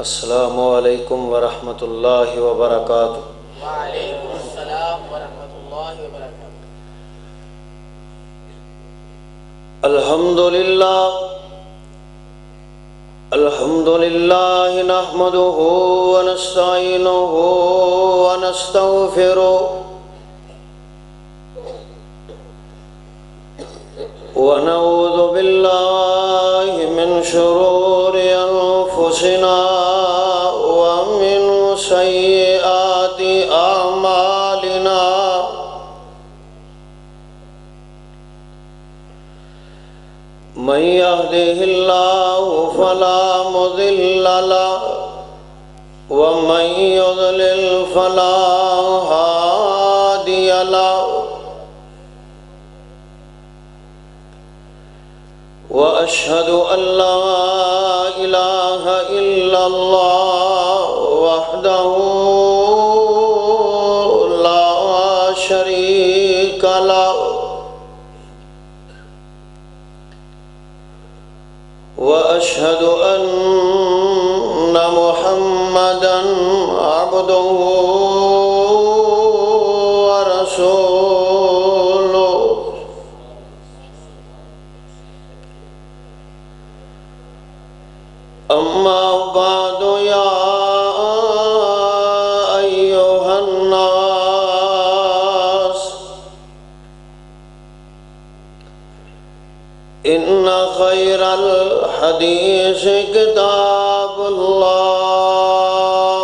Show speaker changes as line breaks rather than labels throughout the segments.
السلام علیکم ورحمۃ اللہ وبرکاتہ۔
وعلیکم السلام ورحمۃ اللہ وبرکاتہ۔
الحمد للہ نحمده ونستعینه ونستغفره ونعوذ باللہ من شرور انفسنا ومن سیئات اعمالنا، من يهده الله فلا مضل له ومن يضلل فلا هادي له، وأشهد أن لا إله إلا الله وحده لا شريك له، وأشهد أن محمدًا عبده ورسوله، أما بعد يا أيها الناس إن خير الحديث كتاب الله،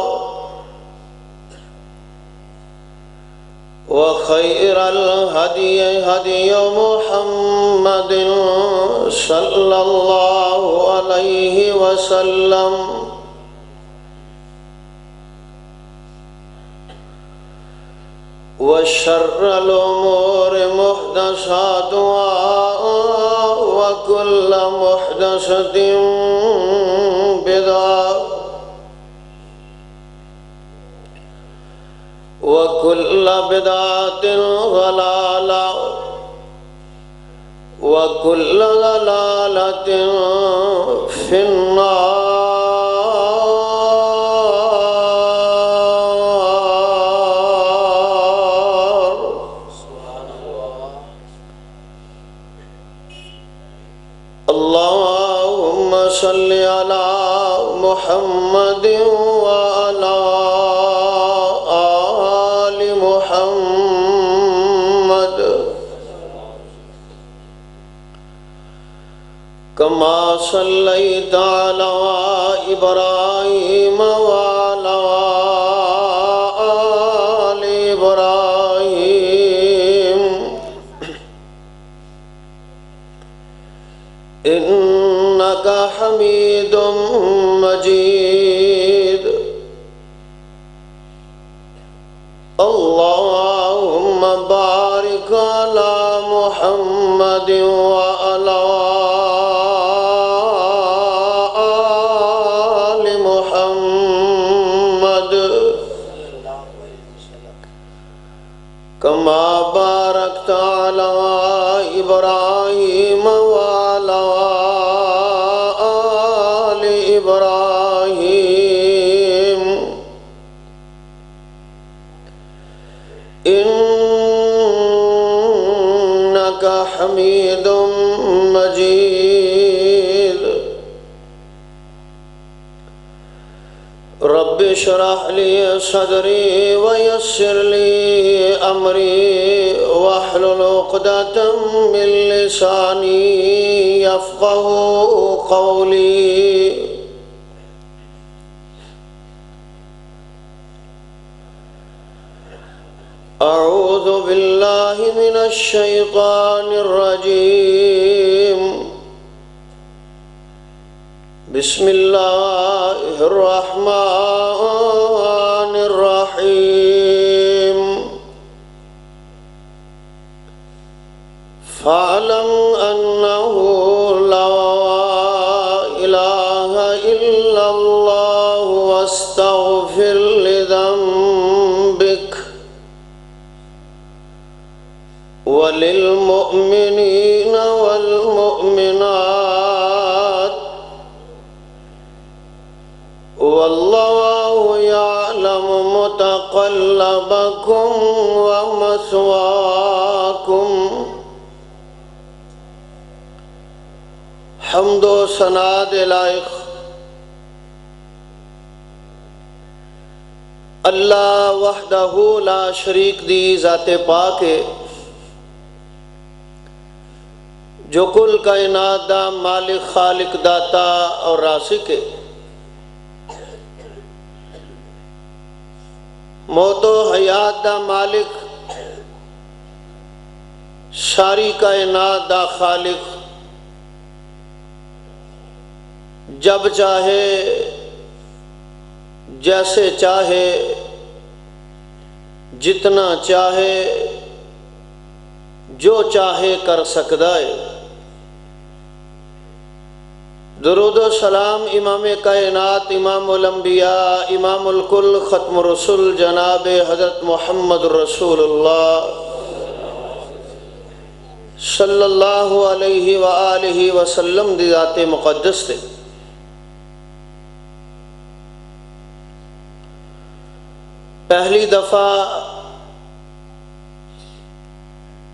وخير الهدي هدي محمد صلى الله عليه وسلم، وشر الأمور محدثاتها وكل محدثة بدعة وكل بدعة ضلالة وكل ضلالة في النار۔ اللهم صل على محمد وعلى آل محمد كما صليت على إبراهيم وعلى آل إبراهيم إنك حميد مجيد۔ اللهم بارك على محمد وعلى آل محمد كما باركت على إبراهيم وعلى آل إبراهيم إنك حميد مجيد۔ رب اشرح لي صدري ويسر لي أمري واحلل عقدة من لساني يفقه قولي۔ أعوذ بالله من الشيطان الرجيم، بسم الله الرحمن الرحيم۔ فاعلم أنه لا إله إلا الله واستغفر لذنبك وللمؤمنين والمؤمنات واللہ یعلم متقلبکم ومثواکم۔ حمد و ثنا دے لائق اللہ وحدہ لا شریک دی ذات پاک ہے، جو کل کائنات دا مالک خالق داتا اور رازق ہے۔ موت و حیات دا مالک، ساری کائنات دا خالق، جب چاہے جیسے چاہے جتنا چاہے جو چاہے کر سکتا ہے۔ درود و سلام امام کائنات، امام الانبیاء، امام الکل، ختم رسول جناب حضرت محمد رسول اللہ صلی اللہ علیہ وآلہ وسلم دی ذات مقدس تے۔ پہلی دفعہ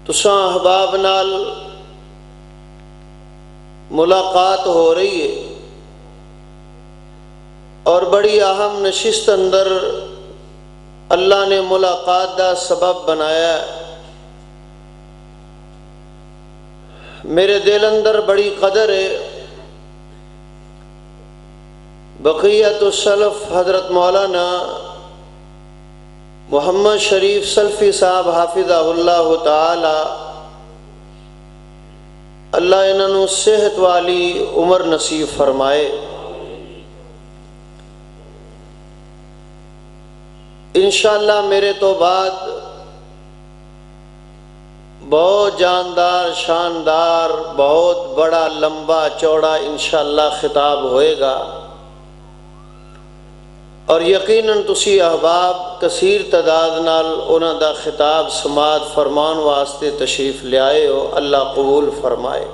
تساں احباب نال ملاقات ہو رہی ہے، اور بڑی اہم نشست اندر اللہ نے ملاقات دا سبب بنایا ہے۔ میرے دل اندر بڑی قدر ہے، بقیت السلف حضرت مولانا محمد شریف سلفی صاحب حافظہ اللہ تعالی، اللہ انہوں صحت والی عمر نصیب فرمائے۔ انشاءاللہ میرے تو بعد بہت جاندار، شاندار، بہت بڑا، لمبا چوڑا انشاءاللہ خطاب ہوئے گا، اور یقیناً تسی احباب کثیر تعداد نال انہاں دا خطاب سماعت فرمان واسطے تشریف لے آئے ہو، اللہ قبول فرمائے۔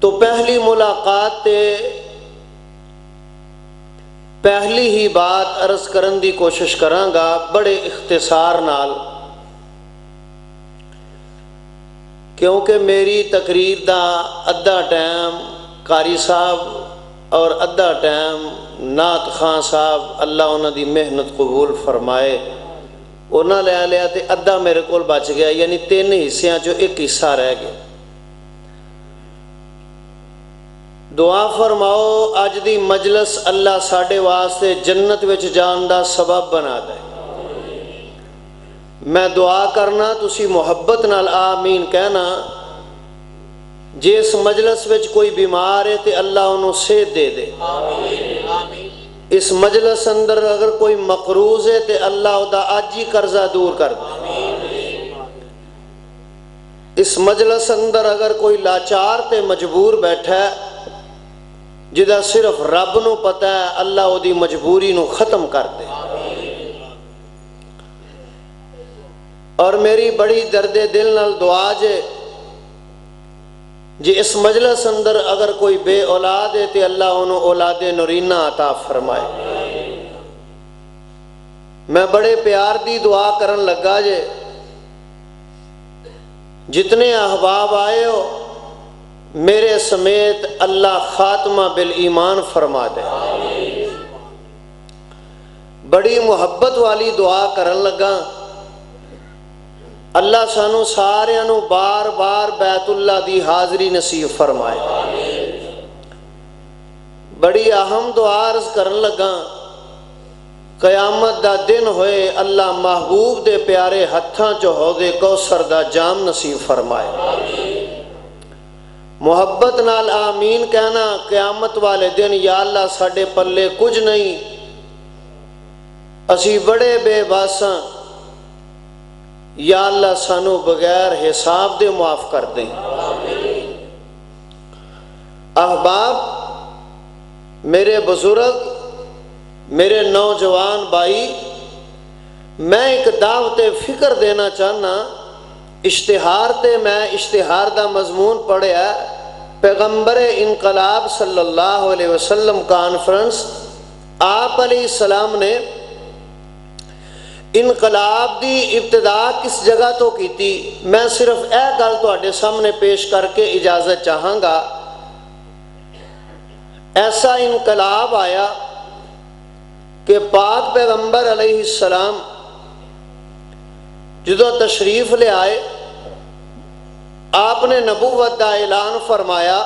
تو پہلی ملاقات تے پہلی ہی بات عرض کرن دی کوشش کراں گا بڑے اختصار نال، کیونکہ میری تقریر دا ادھا ٹائم قاری صاحب اور ادھا ٹائم نعت خان صاحب، اللہ انہاں دی محنت قبول فرمائے، انہاں لیا لیا تے ادھا میرے کول بچ گیا، یعنی 3 حصیاں جو ایک حصہ رہ گیا۔ دعا فرماؤ اج دی مجلس اللہ ساڈے واسطے جنت وچ جان دا سبب بنا دے۔ میں دعا کرنا، تسی محبت نال آمین کہنا۔ جس مجلس وچ کوئی بیمار ہے تے اللہ انہوں صحت دے دے۔ اس مجلس اندر اگر کوئی مقروض ہے تے اللہ دا اج ہی قرضہ دور کر دے۔ اس مجلس اندر اگر کوئی لاچار تے مجبور بیٹھا ہے، جدا صرف رب نو پتہ ہے، اللہ او دی مجبوری نو ختم کر دے۔ اور میری بڑی درد دل نال دعا جی اس مجلس اندر اگر کوئی بے اولاد ہے تے اللہ انہوں اولاد نورینہ عطا فرمائے۔ میں بڑے پیار دی دعا کرن لگا جتنے احباب آئے ہو میرے سمیت اللہ خاتمہ بالایمان فرما دے۔ بڑی محبت والی دعا کرن لگا، اللہ سانو سارے انو بار بار بیت اللہ دی حاضری نصیب فرمائے۔ بڑی اہم دعا عرض کرن لگا، قیامت دا دن ہوئے اللہ محبوب دے پیارے ہتھاں چو حوض کوثر دا جام نصیب فرمائے۔ محبت نال آمین کہنا، قیامت والے دن یا اللہ ساڑے پلے کچھ نہیں، اسی بڑے بے باساں، یا اللہ سانو بغیر حساب دے معاف کر دیں۔ احباب، میرے بزرگ، میرے نوجوان بھائی، میں ایک دعوت فکر دینا چاہنا۔ اشتہار تے میں اشتہار دا مضمون پڑھیا، پیغمبر انقلاب صلی اللہ علیہ وسلم کانفرنس آپ علیہ السلام نے انقلاب دی ابتدا کس جگہ تو کی تھی؟ میں صرف اے گل تواڈے سامنے پیش کر کے اجازت چاہاں گا۔ ایسا انقلاب آیا کہ پاک پیغمبر علیہ السلام جدو تشریف لے آئے، آپ نے نبوت دا اعلان فرمایا،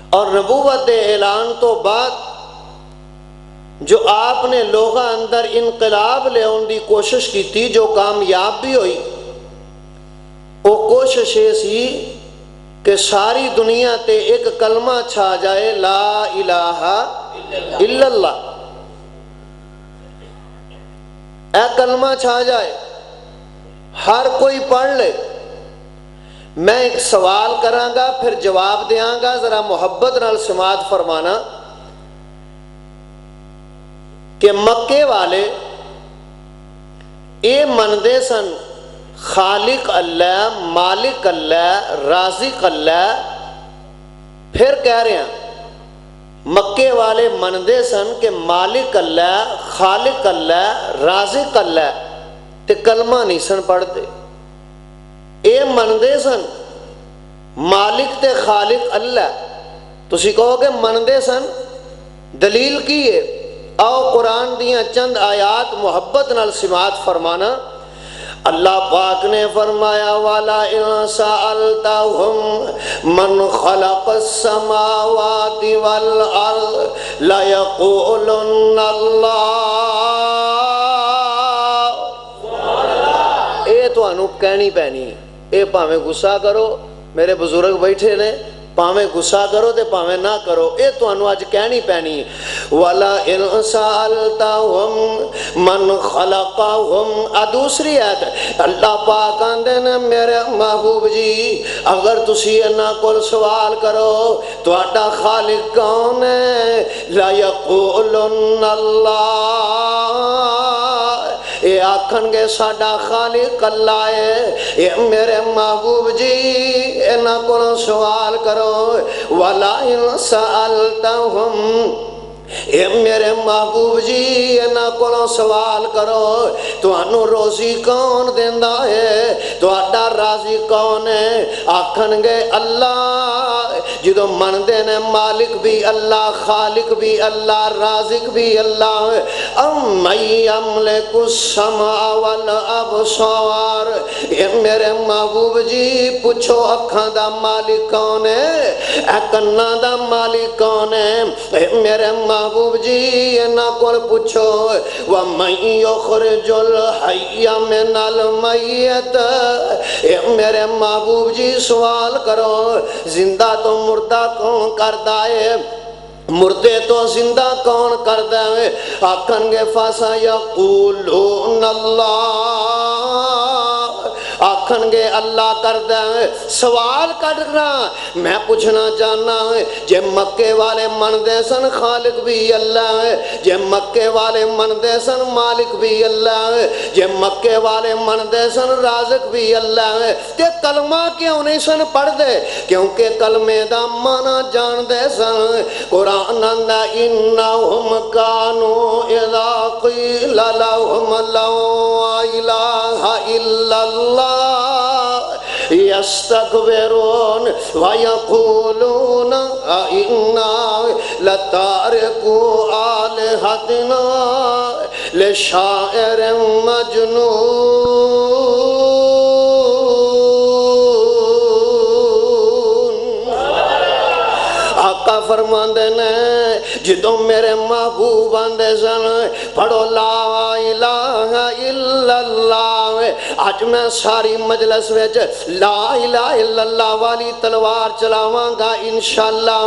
اور نبوت دے اعلان تو بعد جو آپ نے لوگاں اندر انقلاب لے آن دی کوشش کی تھی، جو کامیاب بھی ہوئی، وہ کوشش یہ سی کہ ساری دنیا تے ایک کلمہ چھا جائے، لا الہ الا اللہ۔ اے کلمہ چھا جائے، ہر کوئی پڑھ لے۔ میں ایک سوال کراں گا پھر جواب دیاں گا، ذرا محبت نال سماعت فرمانا کہ مکے والے اے مندے سن خالق اللہ، مالک اللہ، رازق اللہ۔ پھر کہہ رہے ہیں مکے والے مندے سن کہ مالک اللہ، خالق اللہ، رازق اللہ، تے کلمہ نہیں سن پڑھتے۔ اے مندے سن مالک تے خالق اللہ، تسی کہو کہ مندے سن، دلیل کی ہے؟ آؤ قرآن دیاں چند آیات محبت نال سماعت فرمانا۔ اللہ پاک نے فرمایا وَلَئِن سَأَلْتَهُمْ مَنْ خَلَقَ السَّمَاوَاتِ وَالْأَرْضَ لَيَقُولُنَّ اللَّهُ۔ اے تو انو کہنی پینی، اے پاویں غصہ کرو، میرے بزرگ بیٹھے نے، پاویں غصہ کرو تے پاویں نہ کرو، اے تو انو اج کہنی پینی۔ وَلَئِن سَأَلْتَهُمْ مَنْ خَلَقَهُمْ۔ دوسری آیت اللہ پاک آندے نے میرے محبوب جی اگر تسی انہاں کول سوال کرو تہاڈا خالق کون ہے، لَيَقُولُنَّ اللَّهُ، اے آکھن گے ساڈا خالق اللہ ہے۔ اے میرے محبوب جی انہاں کول سوال کرو۔ وَلَئِن سَأَلْتَهُمْ، اے میرے محبوب جی انہاں کولوں سوال کرو تانوں روزی کون دیندا ہے، تہاڈا رازق کون ہے؟ آکھن گے اللہ۔ جدوں مندے نے مالک بھی اللہ، خالق بھی اللہ، رازق بھی اللہ۔ اَمَّن یَمْلِکُ السَّمْعَ وَالْأَبْصَارَ، اے میرے محبوب جی پوچھو اکھاں دا مالک کون ہے، اے کناں دا مالک کون ہے؟ اے میرے محبوب جی انہاں کول پوچھو وَمَن یُخْرِجُ الْحَیَّ مِنَ الْمَیِّتِ، اے میرے محبوب جی سوال کرو زندہ تو مردہ کون کردا ہے، مردے تو زندہ کون کردا ہے؟ آکھن گے فَسَیَقُولُونَ اللَّهُ، آکھن گے اللہ کردہ ہے۔ سوال کرنا میں پوچھنا چاہنا ہے، جے مکے والے مندے سن خالق بھی اللہ ہے، جے مکے والے مندے سن مالک بھی اللہ ہے، جے مکے والے مندے سن رازق بھی اللہ ہے، تے کلمہ کیوں نہیں سن پڑھ دے؟ کیونکہ کلمے دا معنی جان دے سن۔ قرآن اندہ انہم کانو اذا قیل لہم لا الہ الا اللہ یستکبرون ویقولون اِنَّا لَتَارِكُو آلِهَتِنَا لِشَاعِرٍ مجنون۔ آقا فرماندے نے جدوں میرے محبوب آندے سن پڑھو لا الہ الا اللہ، اج میں ساری مجلس وچ لا الہ الا اللہ والی تلوار چلاواں گا انشاءاللہ۔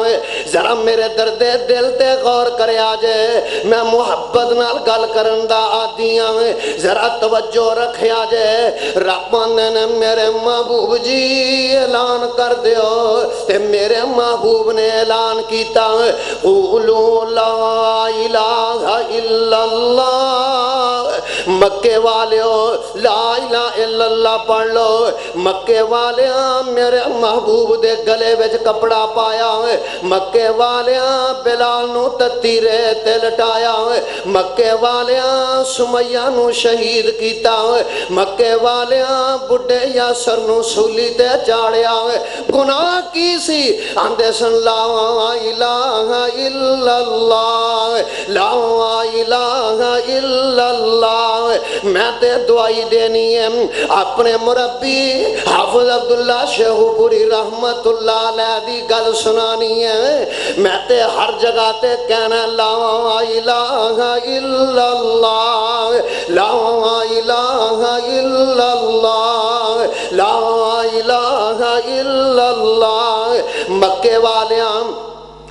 ذرا میرے درد دل تے غور کریا جے، میں محبت نال گل کرن دا عادی ہاں، ذرا توجہ رکھیا جے۔ رب نے میرے محبوب جی اعلان کر دیو، تے میرے محبوب نے اعلان کیتا قولوا لا الہ الا اللہ مکے والیو لا الہ الا اللہ پڑھ لو، مکے والیاں میرے محبوب دے گلے وچ کپڑا پایا، مکے والیاں بلال نو تتی ریت لٹایا، مکے والیاں سمیہ نو شہید کیتا، مکے والیاں بڈھے یاسر نو سولی تے چاڑیا، گناہ کی سی آندے سن لا الہ الا اللہ، لا الہ الا اللہ۔ میں تے دعائی دینی ہے اپنے مربی حافظ عبداللہ شیخو پوری رحمت اللہ علیہ دی گل سنانی ہے، میں تے ہر جگہ تے کہنا لا الہ الا اللہ، لا الہ الا اللہ، لا الہ الا اللہ۔ مکے والیاں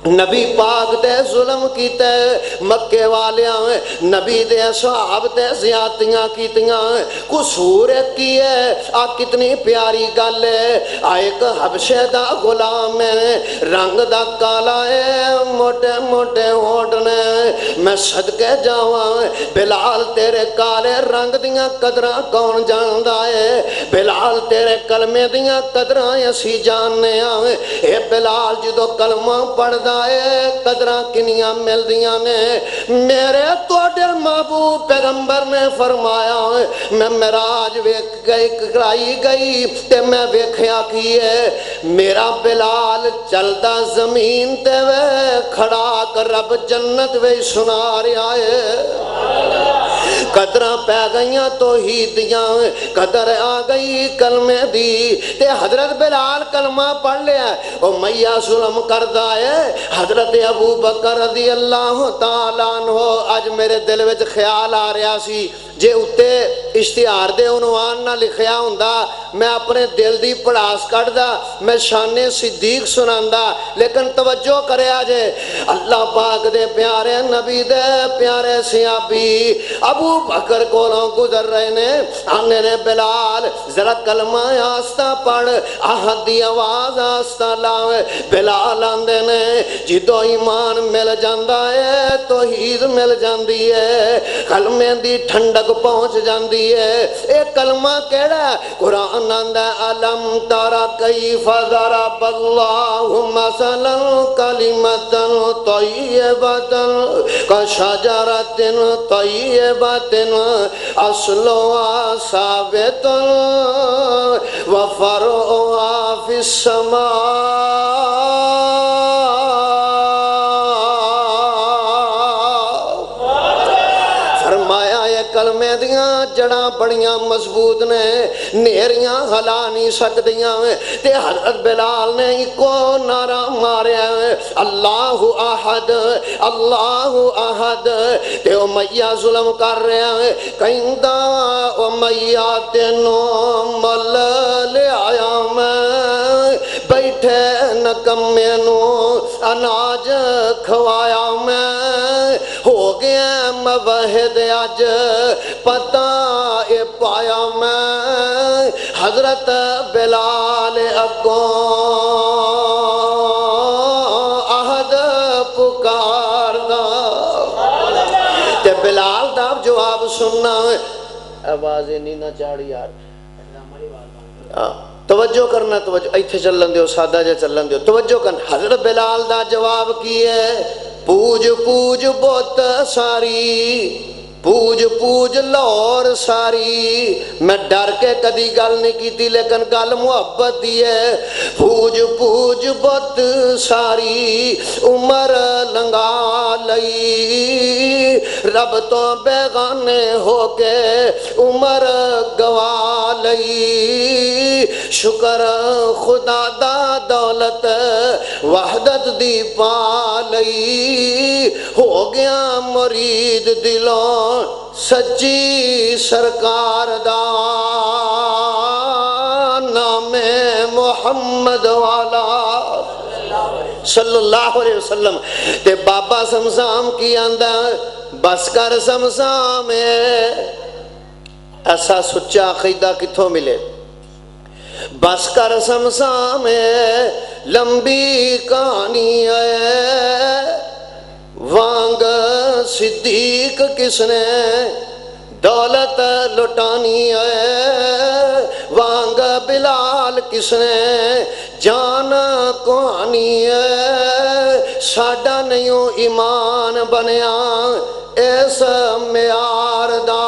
نبی پاک تے ظلم کیتے، مکے والیاں نبی دے صحاب تے زیادتیاں کیتیاں، قصور کی ہے آ کتنی پیاری گل ہے، ایک حبشے دا غلام ہے، رنگ دا کالا ہے، موٹے موٹے ہوٹنے، میں صدقے جاواں بلال تیرے کالے رنگ دیاں قدراں کون جاندا ہے، بلال تیرے کلمے دیاں قدراں اسی جاننے آئے، اے بلال جدو کلمہ پڑھدا قدرہ کنیاں مل دیاں نے، میرے توڑے محبوب پیغمبر نے فرمایا میں معراج ویکھ گئی کرائی گئی تے میں ویکھیا کیے میرا بلال چلدا زمین تے وے کھڑا کر رب جنت وے سنا رہا ہے۔ قدرہ پہ گئیاں توحید دیاں، قدر آ گئی کلمے دی تے حضرت بلال کلمہ پڑھ لیا، او میاں ظلم کردہ ہے حضرت ابو بکر رضی اللہ تعالیٰ عنہ۔ آج میرے دل وچ خیال آ رہا سی جے اتے اشتہار دے عنوان نہ لکھیا ہوندا میں اپنے دل دی پڑاس کٹدا، میں شان صدیق سناندا، لیکن توجہ کرے آجے اللہ پاک دے پیارے نبی دے پیارے صحابی ابو بکر کولوں گزر رہے نے، آنے نے بلال ذرا کلمہ آستہ پڑھ، احد دی آواز آستہ لاؤے، بلال آندے نے جدو ایمان مل جاندہ ہے توحید مل جاندی ہے، کلمے دی ٹھنڈک پہنچ جاندی ہے۔ ایک کلمہ کیڑا قرآن آندہ علم تارا کیف ضرب اللہ مثلا کلمتا طیبتا کشجرت طیبت اصلها ثابت وفرعها فی السماء۔ کلمے دیاں جڑاں بڑیاں مضبوط نے، نیریاں ہلا نہیں سکدیاں، تے حضرت بلال نے کو نعرہ ماریا اللہ احد اللہ احد، تے امیہ ظلم کر رہا ہے کہندہ امیہ تینوں مل لے آیا میں، بیٹھے نکمے نو اناج کھوایا میں، ہو گیا موحد اج پتہ اے پایا میں، حضرت بلال اگوں عہد پکار دا، تے بلال دا جواب سننا آواز نہیں نہ چاڑی یار، توجہ کرنا، توجہ ایتھے چلن دیو، سادہ جے چلن دیو، توجہ کرنا۔ حضرت بلال دا جواب کی ہے پوج پوج بت ساری، پوج پوج لور ساری، میں ڈر کے کدی گل نہیں کیتی لیکن گل محبت دی ہے، پوج پوج بت ساری عمر لنگا لئی، رب تو بیگانے ہو کے عمر گوا لئی، شکر خدا دا دولت وحدت دی پا لئی، ہو گیا مرید دلوں سچی سرکار دا نام محمد والا صلی اللہ علیہ وسلم، تے بابا سمسام کی آندہ بس کر سمسام ایسا سچا عقیدہ کتھوں ملے، بس کر سمسام لمبی کہانی ہے، وانگ صدیق کس نے دولت لٹانی ہے وانگ بلال کس نے جان کو آنی ہے ساڈا نہیں ایمان بنیا اس معیار دا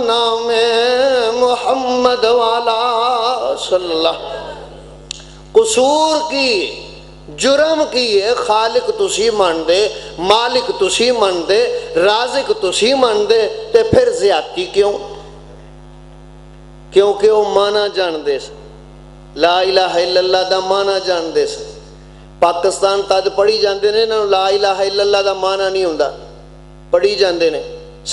نام محمد والا صلی اللہ قصور کی جرم کی ہے خالق تسی من دے مالک تسی من دے رازق تسی من دے تے پھر زیادتی کیوں کیونکہ وہ مانا جان دے لا الہ الا اللہ دا مانا جان دے پاکستان تد پڑھی جاندے نے نا لا الہ الا اللہ دا مانا نہیں ہوندا پڑھی جاندے نے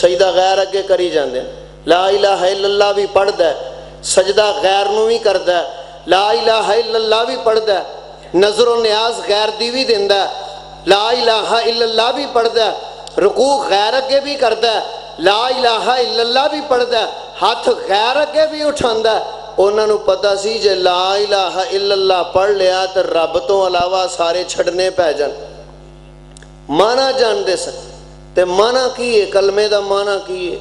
سجدہ غیر اگے کری جاندے لا الہ الا اللہ بھی پڑھدا ہے سجدہ غیر نو بھی کردا ہے لا الہ الا اللہ بھی پڑھدا ہے نظر و نیاز غیر دی بھی دیندا ہے لا الہ الا اللہ بھی پڑھدا ہے رکوع غیر اگے بھی کردا ہے لا الہ الا اللہ بھی پڑھدا ہے ہاتھ غیر اگے بھی اٹھاندا ہے انہاں نوں پتہ سی جے لا الہ الا اللہ پڑھ لیا تے رب تو علاوہ سارے چھڑنے پے جان مانا جان دے سن تے مانا کی ہے کلمے دا مانا کی ہے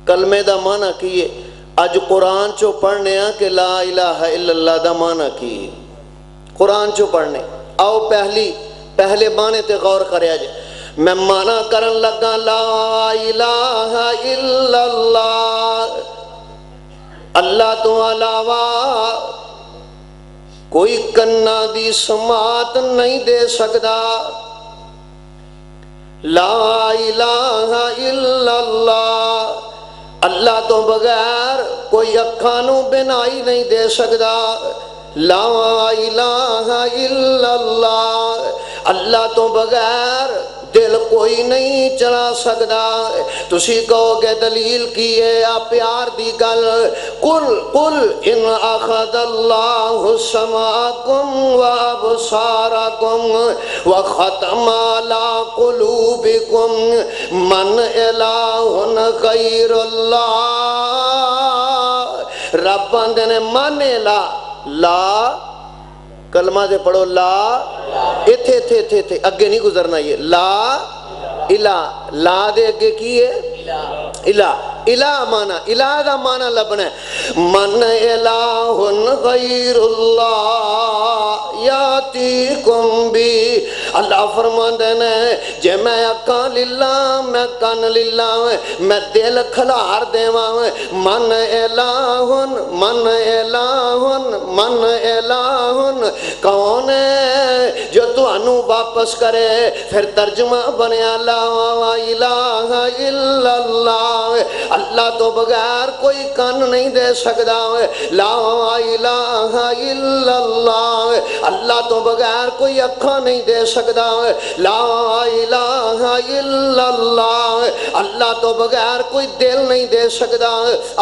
کلمے دا مانا کی ہے اج قرآن چو پڑھنے ہاں کہ لا الہ الا اللہ دا مانا کی ہے قرآن چو پڑھنے آؤ پہلے معنی تے غور کریا جائے میں مانا کرن لگا لا الہ الا اللہ اللہ تو علاوہ کوئی کنا دی سماعت نہیں دے سکدا لا الہ الا اللہ اللہ تو بغیر کوئی اکھانوں بنائی نہیں دے سکدا لا الہ الا اللہ اللہ تو بغیر دل کوئی نہیں چلا سکدا تسی کہو گے دلیل کی ہے آپ پیار دی گل قل ان اخذ اللہ سماعکم و ابصارکم و ختم علی قلوبکم من الہ غیر اللہ رب بندے نے مانے لا کلمہ دے پڑھو لا ایتھے اگے نہیں گزرنا یہ لا لا دے اگے کی ہے الہ مانا الہ دا مانا لبنا ہے من الہ غیر اللہ یاتیکم بھی اللہ فرماندے نے جے میں اکاں للہ میں کان للہ میں دل کھلار دیواں من الہ کون ہے جو تو انو واپس کرے پھر ترجمہ بنیا لا الہ الا اللہ اللہ تو بغیر کوئی کان نہیں دے سکدا لا الہ الا اللہ اللہ تو بغیر کوئی اکھاں نہیں دے سکدا لا الہ الا اللہ اللہ تو بغیر کوئی دل نہیں دے سکدا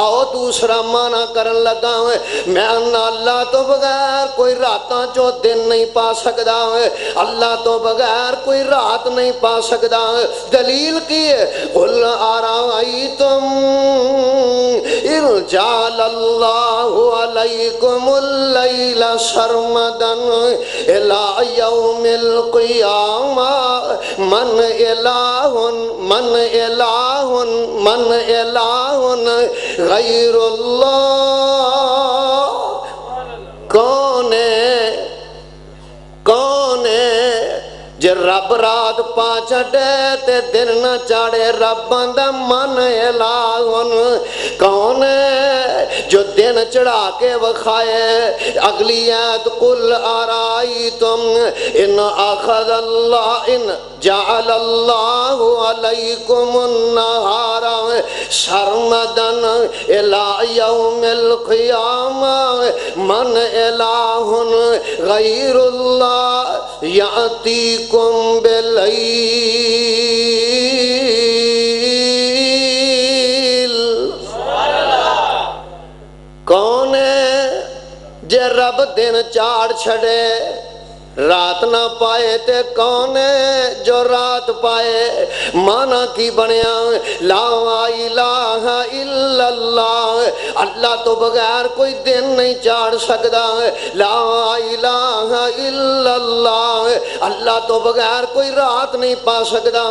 آؤ دوسرا معنی کرن لگا میں اللہ تو بغیر کوئی راتاں جو دن نہیں پا سکدا اللہ تو بغیر کوئی رات نہیں پا سکدا دلیل کی ہے قل ارائیتم ان جعل اللہ علیکم اللیل سرمدا الی یوم القیامہ من الہ غیر اللہ کون ہے جے رب رات پا چڑے تے دن نہ چاڑے رباں دا من الہ کون ہے جو دن چڑھا کے وکھائے اگلی آیت قل ارائیتم ان اخذ اللہ ان جعل اللہ علیکم النہار سرمدا الی یوم القیامہ من الہ غیر اللہ یاتیکم باللیل کون ہے جے رب دن چاڑ چھڑے رات نہ پائے تے کون ہے جو رات پائے مانا کی بنیا لا الہ الا اللہ اللہ تو بغیر کوئی دن نہیں چاڑ سکدا لا الہ الا اللہ، اللہ تو بغیر کوئی راحت نہیں پا سکتا۔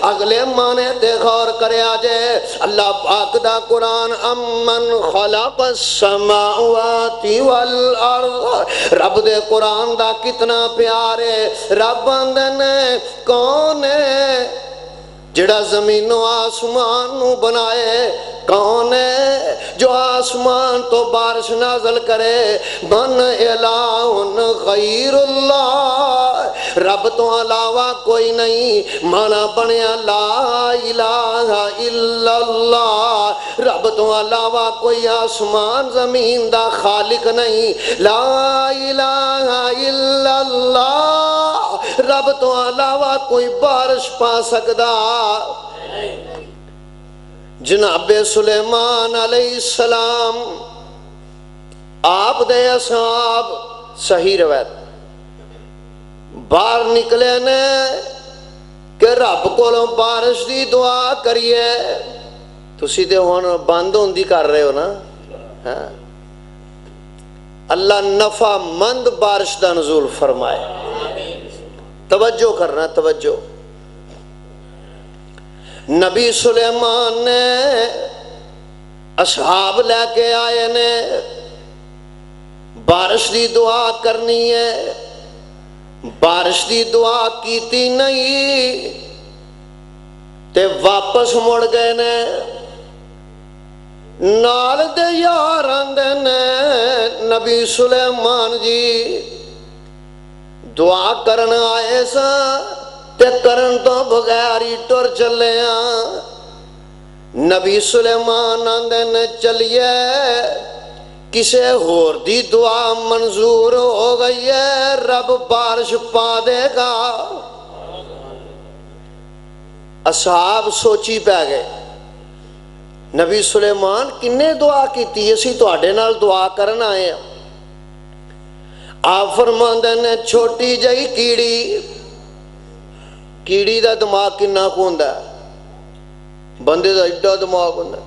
اگلے معنی تے غور کریا جائے، اللہ پاک دا قرآن امن خلق السماوات والارض، رب دے قرآن دا کتنا پیار ہے۔ رب آندے نے کون ہے جڑا زمین و آسمان نو بنائے، کون ہے جو آسمان تو بارش نازل کرے، من الہ غیر اللہ، رب تو علاوہ کوئی نہیں، مانا بنیا لا الہ الا اللہ، رب تو علاوہ کوئی آسمان زمین دا خالق نہیں، لا الہ الا اللہ، رب تو علاوہ کوئی بارش پا سکدا۔ جناب سلیمان علیہ السلام آپ دے اصحاب صحیح روایت باہر نکلے نے کہ رب کولوں بارش دی دعا کریے، تسی تے ہن بند ہوندی کر رہے ہو نا، ہاں اللہ نفع مند بارش دا نزول فرمائے۔ توجہ کرنا، توجہ۔ نبی سلیمان نے اصحاب لے کے آئے نے، بارش دی دعا کرنی ہے، بارش دی دعا کیتی نہیں تے واپس مڑ گئے نے، نال دے یار آندے نے نبی سلیمان جی دعا کرن آئے سا تے کرن تو بغیر ہی ٹر چلے ہاں۔ نبی سلیمان آندے نے چلیے کسے ہور دی دعا منظور ہو گئی ہے، رب بارش پا دے گا۔ اصحاب سوچی پہ گئے، نبی سلیمان کنے دعا کیتی، اسی تواڈے نال دعا کرن آئے ہیں۔ آپ فرماندے نے چھوٹی جئی کیڑی، کیڑی دا دماغ کنا کو ہوندا ہے، بندے دا ایڈا دماغ ہوندا ہے،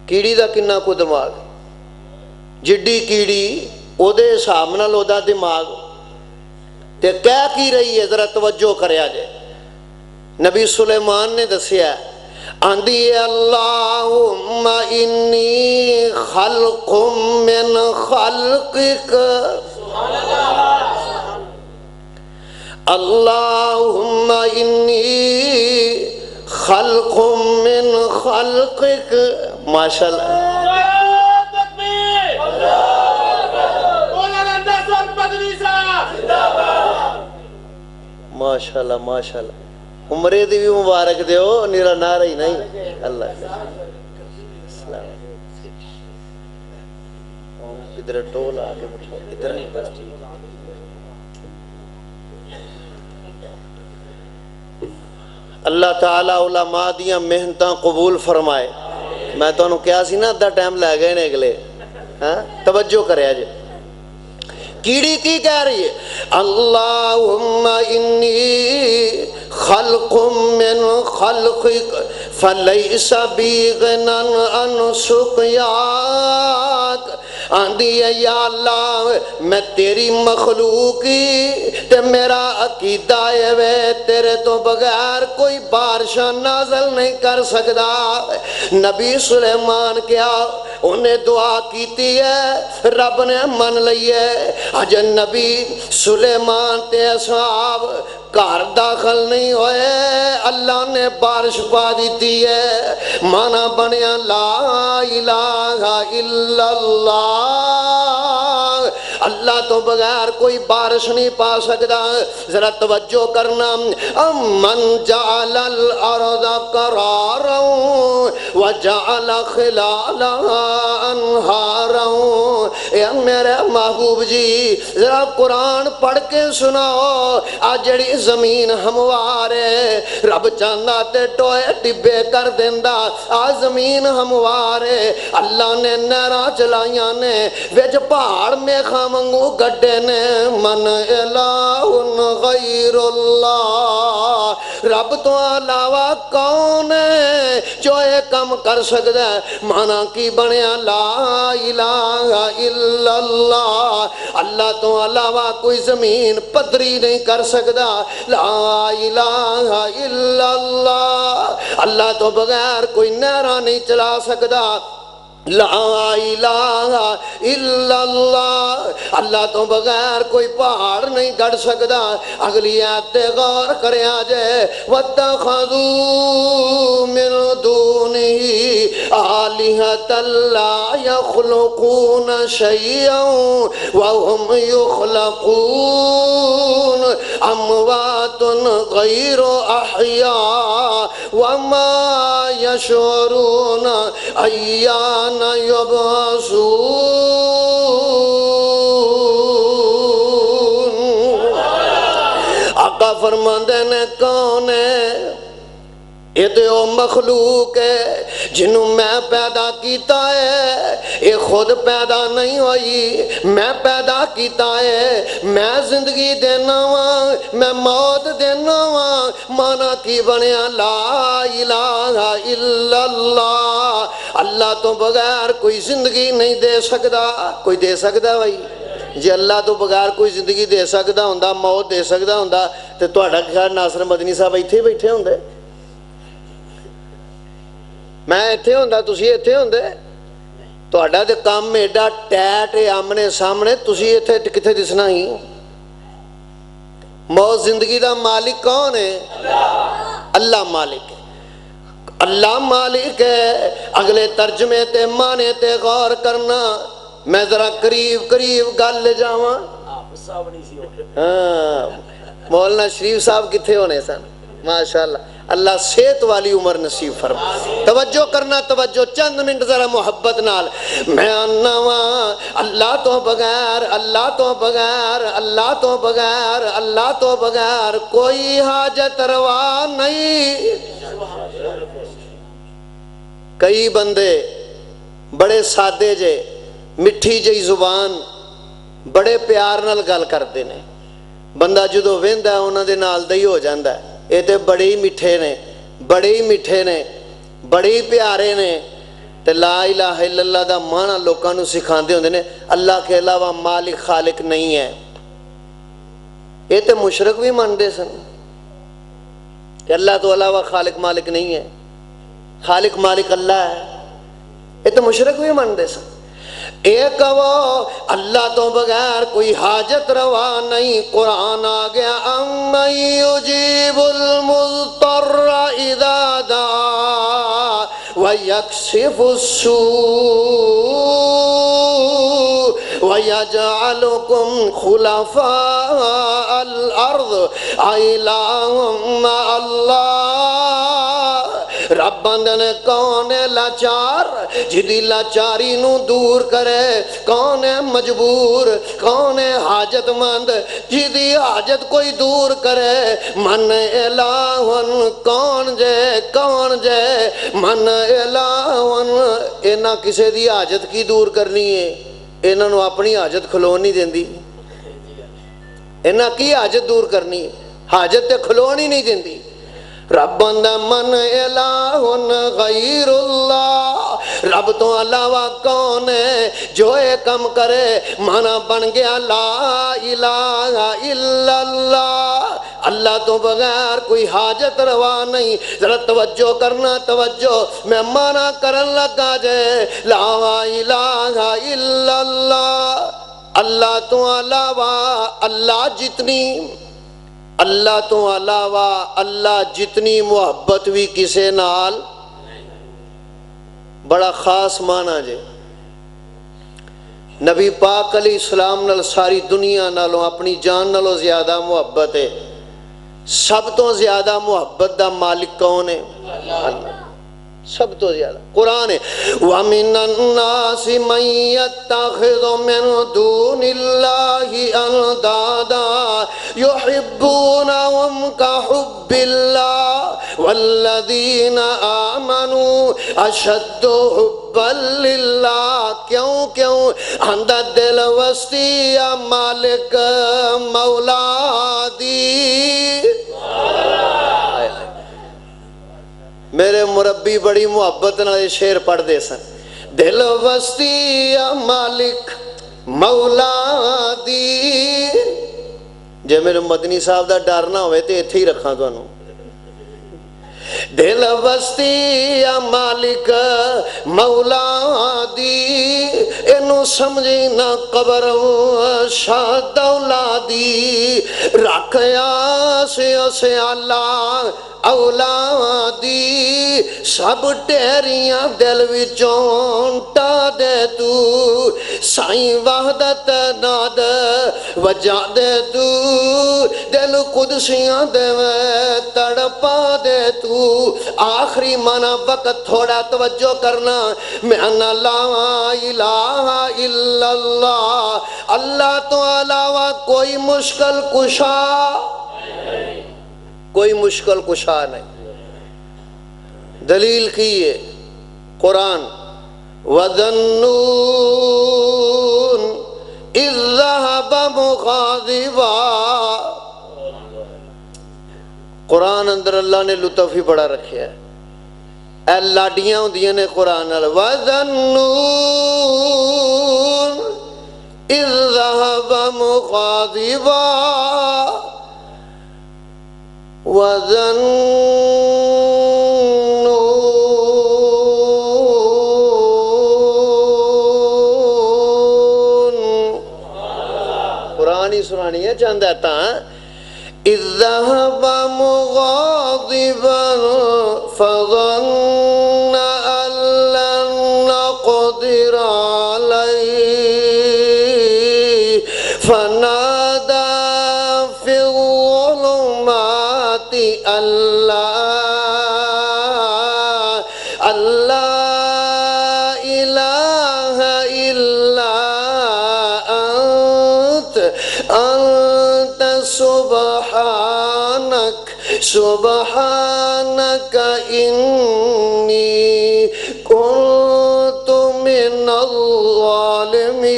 کیڑی دا کنا کو دماغ، جڈی کیڑی او دے حساب نال او دا دماغ تے کہہ کی رہی ہے، ذرا توجہ کریا جائے۔ نبی سلیمان نے دسیا آندھی اللہم انی خلق من خلقک، اللہم انی خلق من خلقک، ماشاءاللہ ماشاءاللہ ماشاءاللہ، عمرے دی بھی مبارک دیو، نیرا نعرہ ہی نہیں۔ اللہ ادھر ٹول آگے بٹھو، ادھر نہیں بس ٹھیک۔ اللہ تعالیٰ علماء دیاں محنتاں قبول فرمائے۔ میں تو انہوں کیا سی نا ادھا ٹائم لے گئے نے اگلے، توجہ کرے آجے۔ کیڑی کی کہہ رہی ہے اللہم انی خلق من خلقک فلیس بی غنن عن سقیاک، آندھی ہے یا اللہ میں تیری مخلوقی تے میرا عقیدہ ہے وے تیرے تو بغیر کوئی بارشاں نازل نہیں کر سکتا۔ نبی سلیمان کیا انہیں دعا کیتی ہے، رب نے من لئیے۔ اج نبی سلیمان تے اصحاب گھر داخل نہیں ہوئے، اللہ نے بارش پا دیتی ہے، مانا بنیا لا الہ الا اللہ، اللہ تو بغیر کوئی بارش نہیں پا سکتا۔ ذرا توجہ کرنا، امن جعل الارض قرارا وجعل خلالها انہارا، اے میرے محبوب جی ذرا قرآن پڑھ کے سناؤ، آج جڑی زمین ہموار ہے رب چاہندا تے ٹوئے ٹبے کر دیندا، آ زمین ہموار ہے اللہ نے نہراں چلائیاں نے وچ پہاڑ میخاں وانگو گڈے نے، من الہ غیر اللہ، رب تو علاوہ کون ہے جو ایک کم کر سکدا ہے مانا کی بنیا لا الہ الا اللہ اللہ تو علاوہ کوئی زمین پدری نہیں کر سکدا لا الہ الا اللہ اللہ تو بغیر کوئی نہراں نہیں چلا سکدا لا الہ الا اللہ اللہ تو بغیر کوئی پہاڑ نہیں گڑ سکدا اگلی آیت غور کریا جائے واتخذوا من دونه آلهة لا يخلقون شيئا وهم يخلقون اموات غير احياء وما يشعرون ایان یبعثون آقا فرماندے نے کون ہے یہ تو وہ مخلوق ہے جنہوں میں پیدا کیتا ہے یہ خود پیدا نہیں ہوئی میں پیدا کیتا ہے میں زندگی دینا ہوں میں موت دینا ہوں مانا کی بنیا لا الہ الا اللہ اللہ تو بغیر کوئی زندگی نہیں دے سکتا کوئی دے سکتا بھائی جی اللہ تو بغیر کوئی زندگی دے سکتا ہوندا موت دے سکتا ہوندا تو تہاڈا خیال ناصر مدنی صاحب ایتھے بیٹھے ہوندے میں ایتھے ہوندا تسی ایتھے ہوندے تہاڈا تے کام ایڈا ٹیٹ ہے آمنے سامنے تسی ایتھے کتھے دسنا ہی موت زندگی دا مالک کون ہے اللہ مالک ہے اللہ مالک ہے اگلے ترجمے تے معنی تے غور کرنا میں ذرا قریب گل لے جاواں مولانا شریف صاحب کتھے ہونے سن ماشاءاللہ اللہ صحت والی عمر نصیب فرما توجہ کرنا توجہ چند منٹ ذرا محبت نال میں آنا وہاں اللہ تو بغیر اللہ تو بغیر اللہ تو بغیر اللہ تو بغیر کوئی حاجت روا نہیں کئی بندے بڑے سادے جے مٹھی جئی زبان بڑے پیار نال گل کرتے ہیں بندہ جدو ویندا ہے انہاں دے نال دا ہی ہو جاندا ہے یہ تے بڑے ہی میٹھے نے بڑے ہی میٹھے نے بڑے ہی پیارے نے تے لا الہ الا اللہ دا معنی لوکاں نوں سکھاندے ہوندے نے اللہ کے علاوہ مالک خالق نہیں ہے یہ تے مشرک بھی مانتے سن کہ اللہ تو علاوہ خالق مالک نہیں ہے خالق مالک اللہ ہے یہ تے مشرک بھی مانتے سن ایک وہ اللہ تو بغیر کوئی حاجت روا نہیں قرآن آ گیا امن یجیب المضطر اذا دعا ویکشف السوء ویجعلکم خلفاء الارض الہ مع اللہ رب بندن کون ہے لاچار جدی لاچاری نو دور کرے کون ہے مجبور کون ہے حاجت مند جدی حاجت کوئی دور کرے من الہن کون جے من الہن اینا کسے دی حاجت کی دور کرنی ہے اینا نو اپنی حاجت کھلون نہیں دیندی اینا کی حاجت دور کرنی ہے حاجت تے کھلون ہی نہیں دیندی رب من الہن غیر اللہ رب تو علاوہ کون ہے جو ایک کم کرے مانا بن گیا لا الہ الا اللہ اللہ تو بغیر کوئی حاجت روا نہیں ذرا توجہ کرنا توجہ میں مانا کرن لگا جائے لا الہ الا اللہ اللہ تو علاوہ اللہ تو علاوہ اللہ جتنی محبت بھی کسے نال بڑا خاص معنی جے نبی پاک علیہ السلام نال ساری دنیا نالوں اپنی جان نالوں زیادہ محبت ہے سب تو زیادہ محبت دا مالک کون ہے اللہ سب تو زیادہ قرآن ہے وَمِنَ النَّاسِ مَن يَتَّخِذُ مِن دُونِ اللَّهِ أَندَادًا يُحِبُّونَهُمْ كَحُبِّ اللَّهِ وَالَّذِينَ آمَنُوا أَشَدُّ حُبًّا لِلَّهِ کیوں اندر دل وستی یا مالک مولا دی میرے مربی بڑی محبت نال یہ شعر پڑھ دے سن. دل وستی یا مالک مولا دی. جے میرے مدنی صاحب دا ڈر نہ ہوئے تے ایتھے ہی رکھاں تانوں. دل وستی یا مالک مولا دی اینو سمجھی نہ قبر شاہ دولا دی. رکھیا سے اسے اللہ اولادی سب ٹہریاں دل وچوں ٹا دے تو. سائیں وحدت ناد وجا دے تو. دل قدسیاں دے تڑپا دے تو. آخری مانا وقت تھوڑا توجہ کرنا. میں لا الہ الا اللہ. اللہ تو علاوہ کوئی مشکل کشا کوئی مشکل کشا نہیں. دلیل کی ہے قرآن. وَذَنُّونَ إِذْ ذَهَبَ مُغَاضِبًا. قرآن اندر اللہ نے لطف ہی بڑا رکھیا ہے. اے لاڈیاں ہوندیاں نے قرآن نال. وَذَنُّونَ إِذْ ذَهَبَ مُغَاضِبًا وَظَنُّونَ. قرآن ہی سنانی ہے چاہتا تھا. إِذْ ذَهَبَ مُغَاضِبًا فَظَنَّ أَن لَّن نَّقْدِرَ عَلَيْهِ فَنَادَى فِي الظُّلُمَاتِ أَن لَّا إِلَٰهَ إِلَّا أَنتَ سبحانك إني كنت من الظالمين.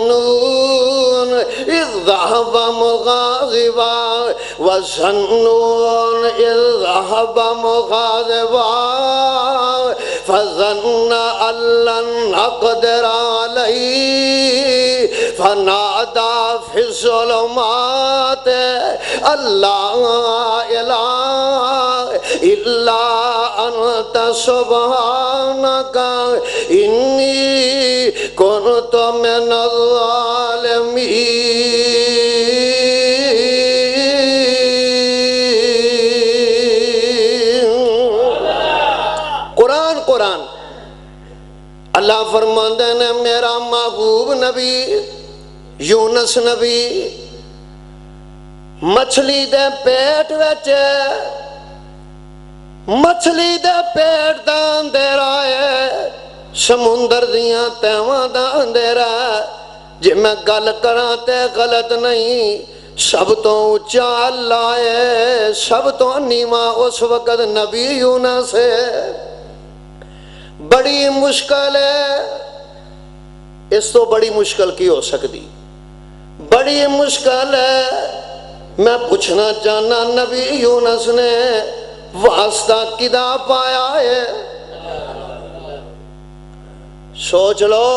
وظنون إذ ذهب مغاضبا وظنون إذ ذهب مغاضبا فظن أن لن نقدر عليه فنادى في الظلمات أن لا إله إلا أنت سبحانك إني كنت من الظالمين. قرآن اللہ فرماندے نے میرا محبوب نبی یونس نبی مچھلی دے پیٹ وچ مچھلی دے پیٹ دا اندھیرا ہے سمندر دیاں تہواں دا اندھیرا. جے میں گل کراں تے غلط نہیں. سب تو اونچا اللہ ہے سب تو نیواں اس وقت نبی یونس ہے. بڑی مشکل ہے. اس تو بڑی مشکل کی ہو سکتی. بڑی مشکل ہے. میں پوچھنا چاہنا نبی یونس نے واسطہ کدا پایا ہے؟ سوچ لو.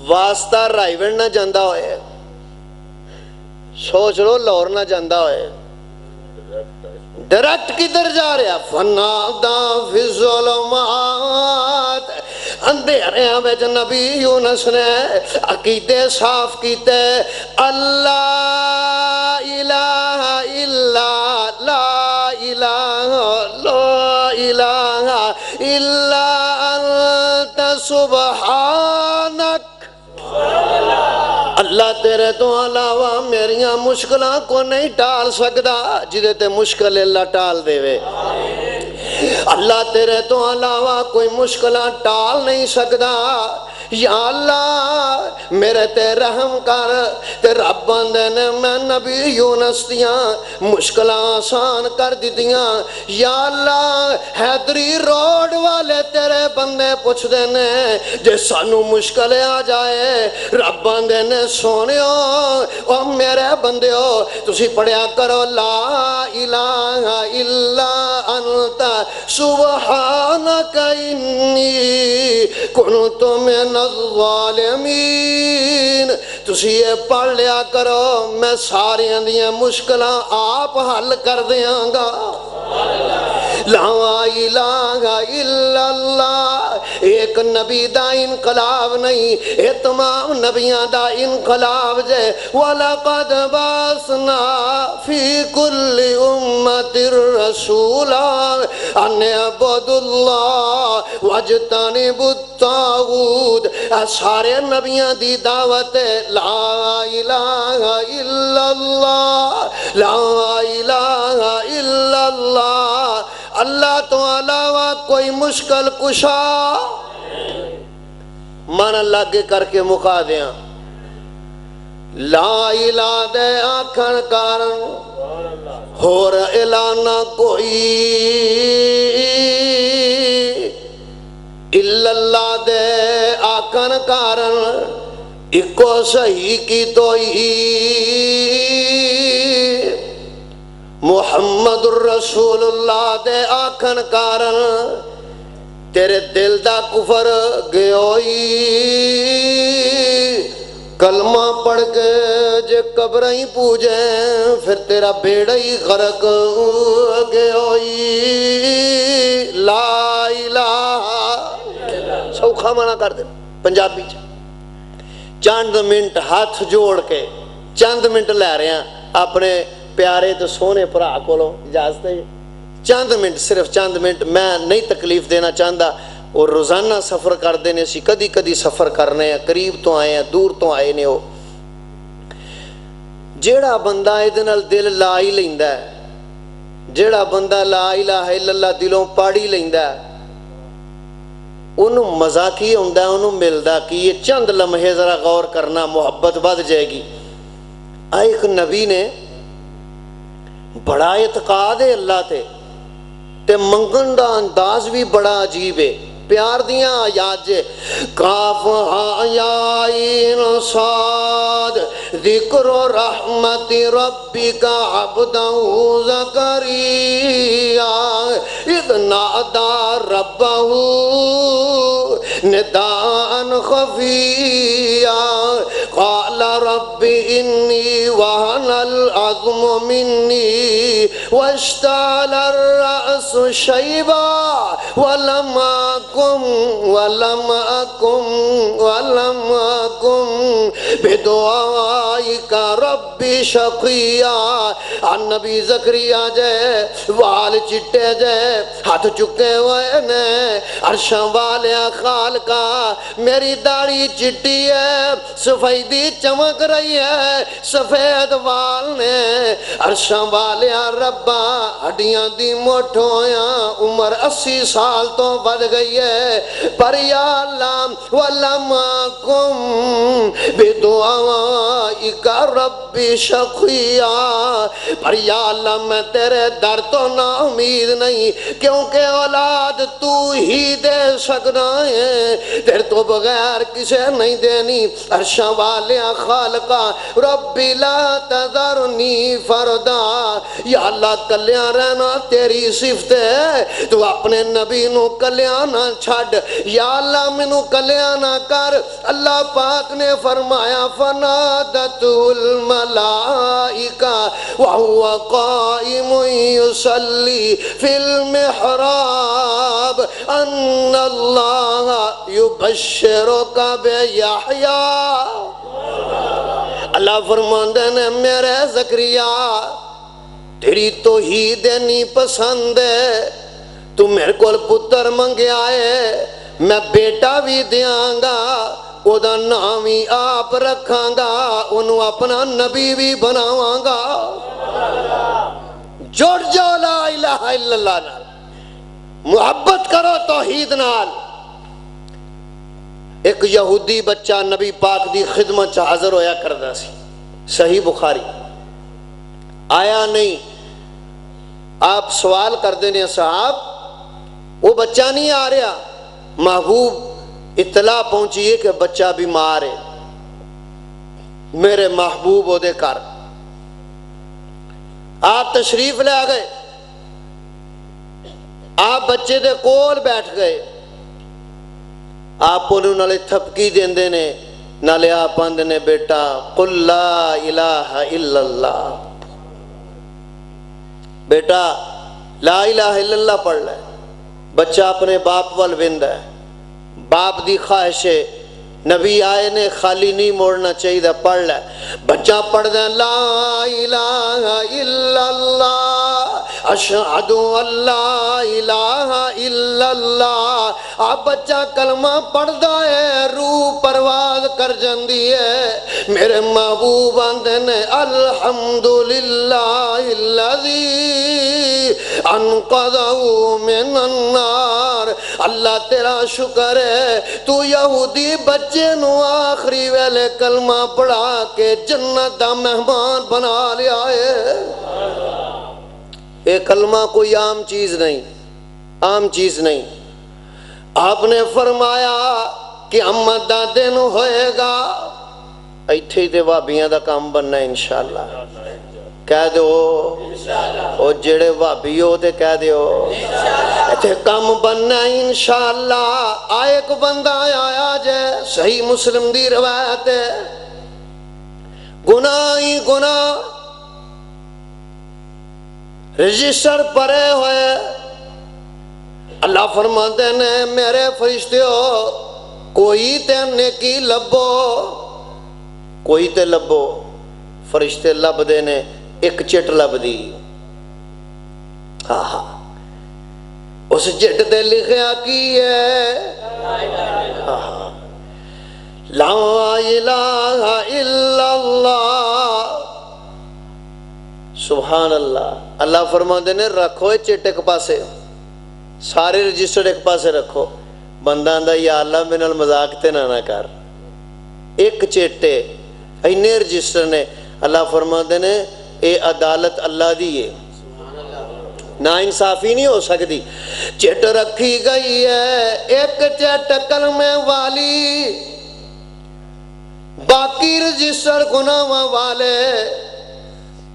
واسطہ رائیوڑ نہ جاندہ ہوئے. سوچ لو لاہور نہ جاندہ ہوئے. ڈائریکٹ کدھر جا رہا؟ فنادا فی الظلمات. اندھیریاں وچ نبی یونس نے عقیدے صاف کیتے. اللہ الہ الا لا الہ الا انت سبحانک. اللہ تیرے تو علاوہ میریاں مشکلوں کو نہیں ٹال سکتا. جدے تے مشکل اللہ ٹال دے وے. اللہ تیرے تو علاوہ کوئی مشکلیں ٹال نہیں سکتا. یا اللہ میرے تے رحم کر تے رب آندے نے میں نبی یونس دیاں مشکلاں آسان کر دیتیاں یا اللہ حیدری روڈ والے تیرے بندے پوچھ دینے جے سانو مشکل آ جائے رب آندے نے سونیو او میرے بندیو تسی پڑھیا کرو لا الہ الا انت سبحانک انی کنت من الظالمین تسی یہ پڑھ لیا کرو میں ساری اندیاں مشکلاں آپ حل کر دیاں گا لا الہ الا اللہ ایک نبی دا انقلاب نہیں اے تمام نبیاں دا انقلاب جے وَلَقَدْ بَعَثْنَا فِي كُلِّ أُمَّةٍ رَسُولًا أَنِ اعْبُدُوا اللَّهَ وَاجْتَنِبُوا الطَّاغُوتَ سارے نبیاں دی دعوت لا الہ الا اللہ لا الہ الا اللہ اللہ تو علاوہ کوئی مشکل کشا من اللہ کے کر کے مکا دیاں لا الہ دے آکھن کارن ہور اعلانہ کوئی الا اللہ دے آکھن کارن اکو صحیح کی توئی محمد الرسول اللہ دے آکھن کارن تیرے دل دا کفر گیوئی کلمہ پڑھ کے جے قبریں پوجیں پھر تیرا بیڑا ہی غرق گیوئی لا الہ سوکھا مانا کر دے پنجابی چند منٹ ہاتھ جوڑ کے چند منٹ لے رہے ہیں اپنے پیارے تو سونے پرا کولو اجازت ہے چند منٹ صرف چند منٹ میں نہیں تکلیف دینا چاہتا اور روزانہ سفر کر دینے سی کدی کدی سفر کرنے ہیں قریب تو آئے ہیں دور تو آئے نے ہو جیڑا بندہ ادھنال دل لا ہی لیندہ ہے جیڑا بندہ لا الہ الا اللہ دلوں پاڑی لیندہ ہے انہوں مزہ کی ہوندہ ہے انہوں ملدہ کی یہ چند لمحے ذرا غور کرنا محبت بڑھ جائے گی ایک نبی نے بڑا اعتقاد ہے اللہ تے منگن دا انداز بھی بڑا عجیب ہے پیار دیاں آیات جے کاف ہا یا عین صاد ذکر رحمت ربک عبدہ زکریا اذ نادا ربہ نداء خفیا قال رب انی وہن العظم منی واشتعل الرأس شیبا ولم أكن بدعائك ربي شقيا نبی زکریا جے وال چٹے جے ہاتھ چکے ہوئے نے عرشاں والیا خالقا میری داڑھی چٹی ہے سفیدی چمک رہی ہے سفید وال نے عرشاں والیا ربا ہڈیاں دی موٹھویاں عمر 80 سال تو بڑھ گئی ہے پر یا اللہ وَلَمَّكُمْ بِدُعَائِكَ رَبِّ شَقِيًّا پر یا اللہ میں تیرے در تو نا امید نہیں کیونکہ اولاد تو ہی دے سکنا ہے تیرے تو بغیر کسے نہیں دینی عرشاں والیا خالقا ربی لا تذرنی فردا یا اللہ کلیاں رہنا تیری صفت ہے تو اپنے نبی نو کلیاں نہ چھڑ یا اللہ منو کلیاں نہ کر اللہ پاک نے فرمایا فنادت الملائکہ وہو قائم یصلی فی المحراب ان اللہ یبشرک بیحییٰ اللہ فرماندے نے میرے زکریا تیری توحید نہیں پسند ہے تو میرے کو پتر منگے آئے میں بیٹا بھی دیاں گا او دا نام ہی آپ رکھاں گا انہوں اپنا نبی بھی بناواں گا جوڑ جاؤ لا الہ الا اللہ نال محبت کرو توحید نال ایک یہودی بچہ نبی پاک دی خدمت حاضر ہویا کردا سی، صحیح بخاری، آیا نہیں، آپ سوال کردے نے صاحب وہ بچہ نہیں آ رہا، محبوب اطلاع پہنچی ہے کہ بچہ بیمار ہے، میرے محبوب وہ دے کر آپ تشریف لے گئے، آپ بچے دے کول بیٹھ گئے، آپ انہوں نالے تھپکی دیندے نے، نالے آپ آندے نے بیٹا قل لا الہ الا اللہ، بیٹا لا الہ الا اللہ پڑھ لے۔ بچہ اپنے باپ وال ویندا ہے، باپ دی خواہش ہے، نبی آئے نے خالی نہیں موڑنا چاہیے، پڑھ لے۔ بچہ پڑھ دے لا الہ الا اللہ اشہد ان لا الہ الا اللہ، آپ بچہ کلمہ پڑھدا ہے، روح پرواز کر جاندی ہے، میرے محبوب آندے نے الحمدللہ الذی انقذہ من النار، اللہ تیرا شکر ہے تو یہودی بچے نو آخری ویلے کلمہ پڑھا کے جنت دا مہمان بنا لیا ہے۔ یہ کلمہ کوئی عام چیز نہیں، عام چیز نہیں۔ آپ نے فرمایا کہ قیامت دا دن ہوئے گا، ایتھے تے وابیاں دا کام بننا ہے انشاءاللہ، کہہ دو او جڑے وابی ہو تے کہہ دیو ایتھے کام بننا ہے انشاءاللہ۔ آئے ایک بندہ آیا جے، صحیح مسلم دی روایت ہے، گناہ ہی گناہ رجسٹر پڑے ہوئے، اللہ فرماتے نے میرے فرشتیو کوئی تے نیکی لبو، کوئی تے لبو، فرشتے لب دے نے، ایک چٹ لب دی، ہاں اس چٹ تے لکھیا کی ہے لا الہ الا اللہ، سبحان اللہ۔ اللہ فرماتے نے رکھو چٹ ایک پاسے، سارے رجسٹر ایک پاسے رکھو، بندہ آندا یا اللہ میرے نال مذاق تے نہ کر، ایک چٹے اینے رجسٹر نے، اللہ فرماتے نے اے عدالت اللہ دی ہے، نا انصافی نہیں ہو سکتی۔ چٹ رکھی گئی ہے، ایک چٹ کلمے والی، باقی رجسٹر گناہ والے،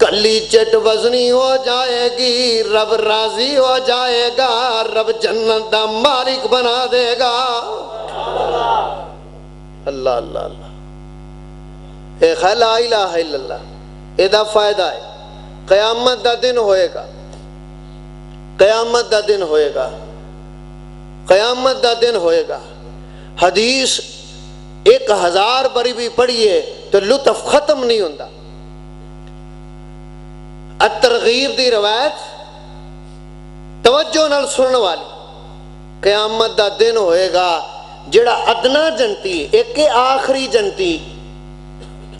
کلی چٹ وزنی ہو جائے گی، رب راضی ہو جائے گا، رب جنت دا مالک بنا دے گا۔ اللہ اللہ اللہ، اے خیال لا الہ الا اللہ، اے دا فائدہ ہے، قیامت دا دن ہوئے گا، قیامت دا دن ہوئے گا، قیامت دا دن ہوئے گا۔ حدیث 1000 باری بھی پڑھیے تو لطف ختم نہیں ہوتا۔ الترغیب دی روایت توجہ نال سنن والی، قیامت دا دن ہوئے گا جڑا ادنا جنتی، ایک آخری جنتی،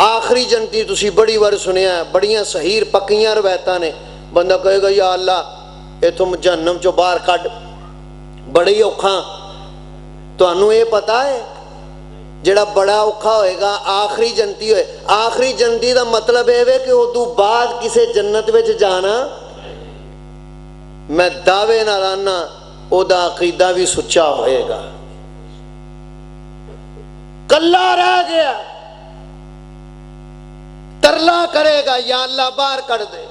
آخری جنتی تسی بڑی بار سنیا ہے، بڑیاں صحیح پکیاں روایتاں نے، بندہ کہے گا یا اللہ اے تم جہنم چو باہر کڈ، بڑی اوکھاں، تو انہوں یہ پتا ہے جڑا بڑا اوکھا ہوئے گا آخری جنتی ہوئے، آخری جنتی دا مطلب ہے کہ وہ تو بعد کسے جنت وچ جانا، میں دعوے نہ لانا او دا عقیدہ بھی سچا ہوئے گا، کلا رہ گیا ترلا کرے گا یا اللہ باہر کر دے،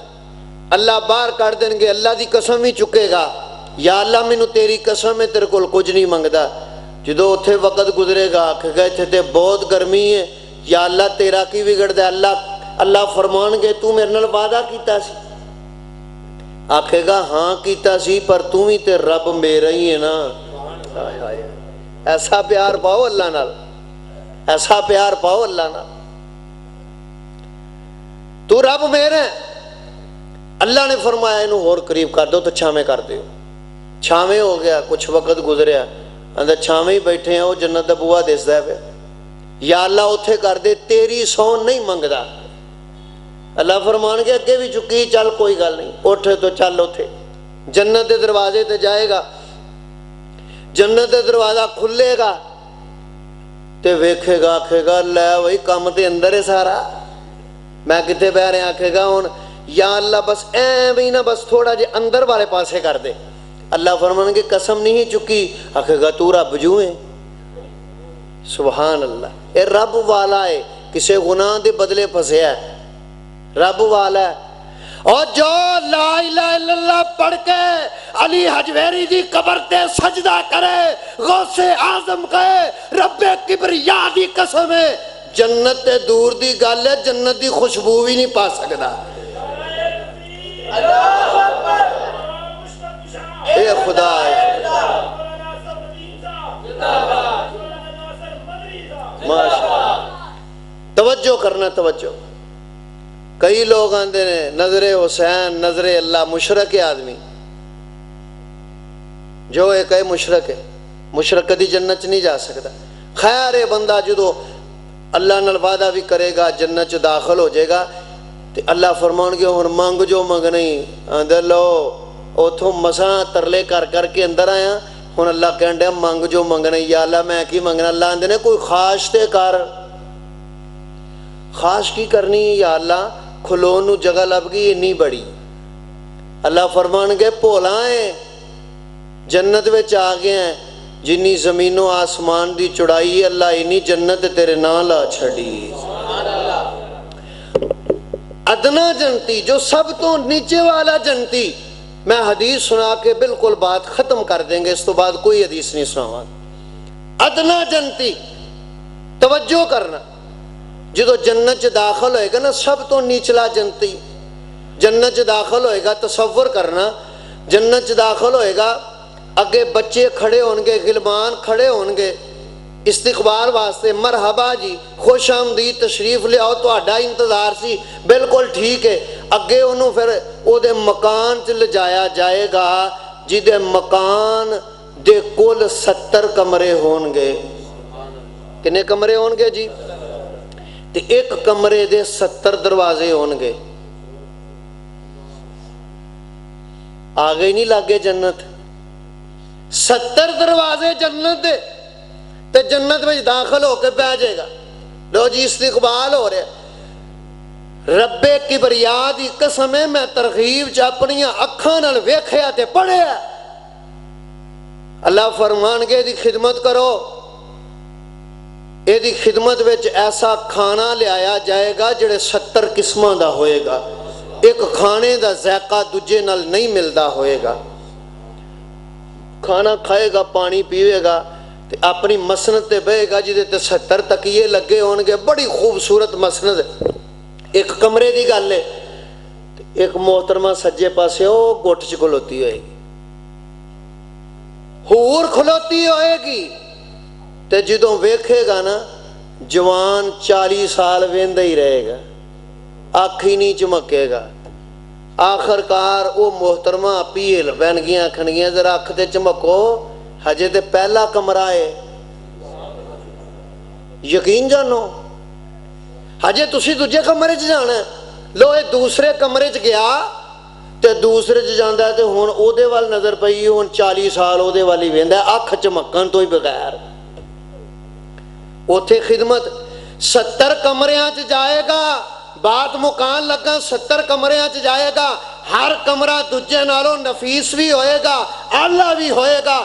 اللہ باہر کر دیں گے، اللہ دی قسم ہی چکے گا یا اللہ میں نو تیری قسم ہے تیرے کول کچھ نہیں منگدا، جدو اتھے وقت گزرے گا کہ گئے تھے تے بہت گرمی ہے یا اللہ تیرا کی بگڑ دے، اللہ فرمان گے تو میرے نال وعدہ کیتا سی، آکھے گا ہاں کیتا سی پر تو ہی تے رب میرا ہی ہے نا، ایسا پیار پاؤ اللہ نال، ایسا پیار پاؤ اللہ نال، تو رب میرے، اللہ نے فرمایا انہوں اور قریب کر دو تو چھامے کر دیو، چھامے ہو گیا، کچھ وقت گزریا، اندر چھامے ہی بیٹھے ہیں، وہ جنت دا بوا دیس دے پہ، یا اللہ اتھے کر دے تیری سون نہیں منگدا، اللہ فرمان کے اگے بھی چکی چل کوئی گل نہیں، اٹھے تو چل اتھے، جنت دے دروازے تے جائے گا، جنت دے دروازہ کھلے گا، تے ویکھے گا آکھے گا لے وہی کام تے اندر ہے سارا، میں کتے بہ رہے آکھے گا ہن یا اللہ بس ایویں نہ بس تھوڑا جے اندر والے پاسے کر دے۔ اللہ فرمان کے قسم نہیں چکی، آکھے گا تو رب جو ہے۔ سبحان اللہ، اے رب والا ہے، کسے گناہ دے بدلے پھسیا ہے، رب والا ہے۔ اور جو لا الہ الا اللہ پڑھ کے علی حجویری دی قبر تے سجدہ کرے، غوث اعظم کہے رب کبریا دی قسم ہے، جنت تے دور دی گل ہے، جنت دی خوشبو بھی نہیں پا سکدا۔ اے خدا ہے، ماشاءاللہ، توجہ کرنا توجہ۔ کئی لوگ آندے نے نظر حسین نظر اللہ، مشرک ہے آدمی، جو ایک ہے مشرک ہے، مشرک کدی جنت چ نہیں جا سکتا۔ خیر ہے بندہ جدو اللہ نال وعدہ بھی کرے گا جنت چ داخل ہو جائے گا، تے اللہ فرمان گے ہن منگ جو منگنا ہی، آندے لو اتھوں مساں ترلے کر کر کے اندر آیا، ہن اللہ کہن ڈیا منگ جو منگنا ہی، یا اللہ میں کی منگنا؟ اللہ آندے نے کوئی خواہش تے کر۔ خواہش کی کرنی یا اللہ؟ کھلون نو جگہ لب گئی انی بڑی۔ اللہ فرمان گے بھولا ہے، جنت وچ آ گئے ہیں، جنی زمین و آسمان دی چڑائی اللہ انی جنت تیرے نام لا چھڑی۔ ادنا جنتی، جو سب تو نیچے والا جنتی، میں حدیث سنا کے بالکل بات ختم کر دیں گے، اس تو بعد کوئی حدیث نہیں سناواں۔ ادنا جنتی، توجہ کرنا، جدو جنت چ داخل ہوئے گا نا سب تو نیچلا جنتی جنت چ داخل ہوئے گا، تصور کرنا جنت چ داخل ہوئے گا، اگے بچے کھڑے ہونگے، غلمان کھڑے ہونگے استقبال واسطے، مرحبا جی خوش آمدید تشریف لے آؤ، تہاڈا انتظار سی، بالکل ٹھیک ہے۔ اگے انہوں پھر او دے مکان چ لجایا جائے گا، جدے مکان دے کل 70 کمرے ہونگے۔ کنے کمرے ہونگے جی؟ تے ایک کمرے دے 70 دروازے ہونگے۔ آگے نہیں لاگے جنت، 70 دروازے جنت دے، تے جنت میں داخل ہو کے بہ جائے گا۔ لو جی استقبال ہو رہے، رب کبریا دی قسم ہے، میں ترغیب چ اپنی اکھاں نال ویکھیا تے پڑھیا۔ اللہ فرمان گے دی خدمت کرو، یہ دی خدمت وچ ایسا کھانا لے آیا جائے گا جڑے 70 قسماں دا ہوئے گا، ایک کھانے دا ذائقہ دوجے نال نہیں ملدا ہوئے گا۔ کھانا کھائے گا، پانی پیوے گا، تے اپنی مسند تے بہے گا جدے تے 70 تکیے لگے ہونگے، بڑی خوبصورت مسند، ایک کمرے دی گل ہے۔ ایک محترمہ سجے پاسے او گوٹھ چ کھلوتی ہوئے گی، حور کھلوتی ہوئے گی، تے جدوں ویکھے گا نا جوان 40 سال ویندا ہی رہے گا، اکھ ہی نہیں چمکے گا۔ آخر کار او محترمہ پیل بن گیا، آکھن گیا ذرا اکھ تے چمکو، ہجے تے پہلا کمرہ ہے، یقین جانو ہجے تسی دوجے کمرے چ جانا ہے۔ لو اے دوسرے کمرے چ گیا تے دوسرے چ جاندا ہے، تے ہن او دے وال نظر پئی، ہن 40 سال او دے وال ہی ویندا ہے، اکھ چمکن تو ہی بغیر۔ اوتھے خدمت 70 کمریاں چ جائے گا، بات مکان لگا 70 کمریاں چ جائے گا، ہر کمرہ دوجے نالوں نفیس بھی ہوئے گا، اعلیٰ بھی ہوئے گا،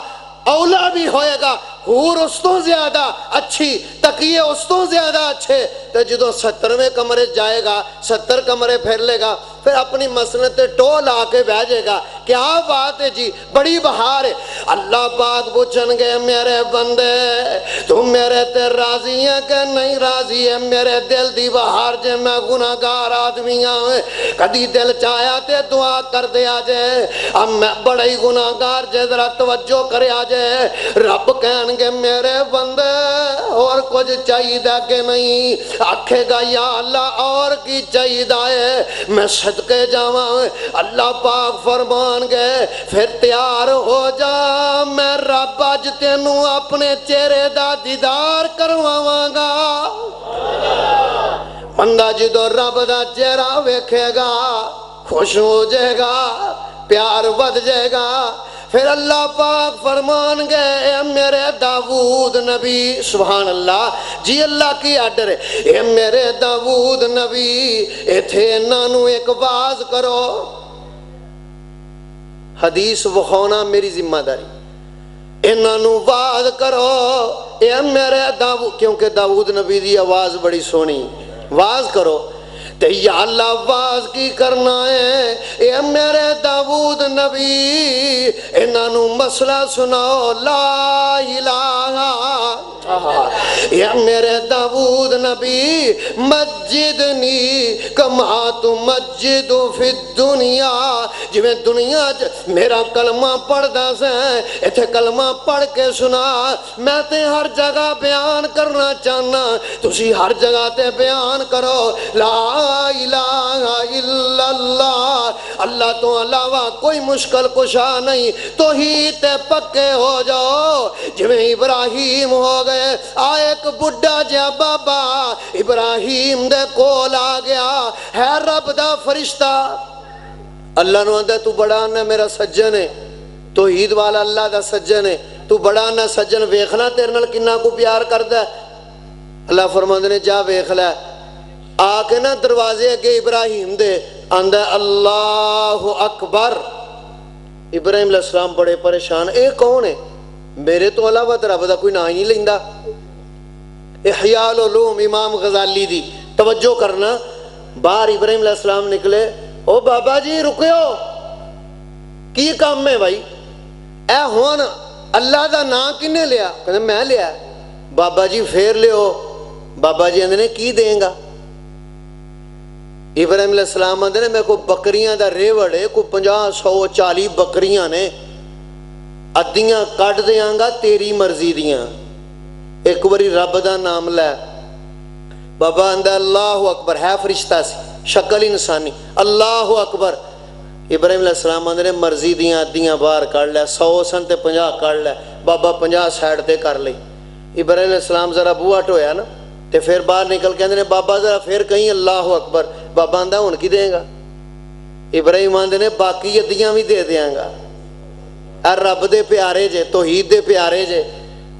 اولا بھی ہوئے گا، حور اس تو زیادہ اچھی، تکیے اس تو زیادہ اچھے۔ تو جدو 70ویں کمرے جائے گا، 70 کمرے پھر لے گا، پھر اپنی مسند تے ٹول آ کے بہ جائے گا، کیا بات ہے جی، بڑی بہار ہے۔ اللہ پاک پوچھن گے میرے بندے تو میرے تے راضی ہے کہ نہیں راضی ہے؟ میرے دل دی بہار جے میں گناہگار آدمی ہوں، کدی دل چاہیا تے دعا کر دیا جائے، اب میں بڑا ہی گناہگار جے، ذرا توجہ کرے آ جائے۔ رب کہن گے میرے بندے اور کچھ چاہیے کہ نہیں؟ آکھے گا یا اللہ اور کی چاہیے ہے، میں صدقے جاواں۔ اللہ پاک فرمان گے پھر تیار ہو جا، میں رب اج تینوں اپنے چہرے دا دیدار کرواواں گا۔ بندہ جدو رب دا چہرہ ویکھے گا خوش ہو جائے گا، پیار ود جائے گا، پھر اللہ پاک فرمان گئے اے میرے داؤد نبی، سبحان اللہ جی اللہ کی آرڈر ہے، اے میرے داؤد نبی ایتھے انہاں نو ایک واز کرو، حدیث وکھاؤنا میری ذمہ داری، انہاں نو واز کرو اے میرے داؤد، کیونکہ داؤد نبی دی آواز بڑی سونی، واز کرو تے یا اللہ واز کی کرنا ہے اے میرے داؤد نبی انہاں نو مسئلہ سناؤ لا الہ یا میرے داؤد نبی مسجدنی کما تمجد فی الدنیا، جویں دنیا میرا کلمہ پڑھ دا سے ایتھے کلمہ پڑھ کے سنا، میں تے ہر جگہ بیان کرنا چاہنا، تسی ہر جگہ تے بیان کرو لا الہ الا اللہ، اللہ تو علاوہ کوئی مشکل کشا نہیں، توحید تے پکے ہو جاؤ، جویں ابراہیم ہو گئے، ایک بڈھا جا بابا ابراہیم دے کول آ گیا، ہے رب دا فرشتہ، اللہ نو آندا تو بڑا آنا میرا سجن ہے، توحید والا اللہ دا سجن ہے، تو بڑا آنا سجن ویکھنا تیرے نال کنا کو پیار کردا ہے، اللہ فرماندے نے جا ویکھ لے، آ کے نا دروازے اگے ابراہیم دے آندا اللہ اکبر، ابراہیم علیہ السلام بڑے پریشان، اے کون ہے؟ میرے تو علاوہ رب دا کوئی نام ہی نہیں لیندا۔ احیاء العلوم امام غزالی دی توجہ کرنا، باہر ابراہیم علیہ السلام نکلے، او بابا جی رکیو، کی کام ہے بھائی؟ اے ہون اللہ دا نام کنے لیا؟ کہنے میں لیا، بابا جی پھر لیو، بابا جی اندھنے کی دیں گا؟ ابراہیم علیہ السلام اندھنے میں کو بکریاں دا ریوڑ ہے، کو 50-100-40 بکریاں نے، ادیاں کٹ دیاں گا تیری مرضی دیاں، ایک باری رب دا نام لے، بابا اندھا اللہ اکبر، ہے فرشتہ سی شکل انسانی، اللہ اکبر، ابراہیم علیہ السلام اندھنے مرضی دیاں ادیاں باہر کر لے، 100 سن تے 50 کر لے، بابا 50 سائڈ تے کر لے، ابراہیم علیہ السلام ذرا بوہا ٹویا نا تے پھر باہر نکل کے اندھنے بابا ذرا پھر کہیں اللہ اکبر، بابا اندھا ہون کی دیں گا؟ ابراہیم اندھنے باقی ادیاں بھی دے دیاں گا، اے رب دے پیارے جے، توحید دے پیارے جے،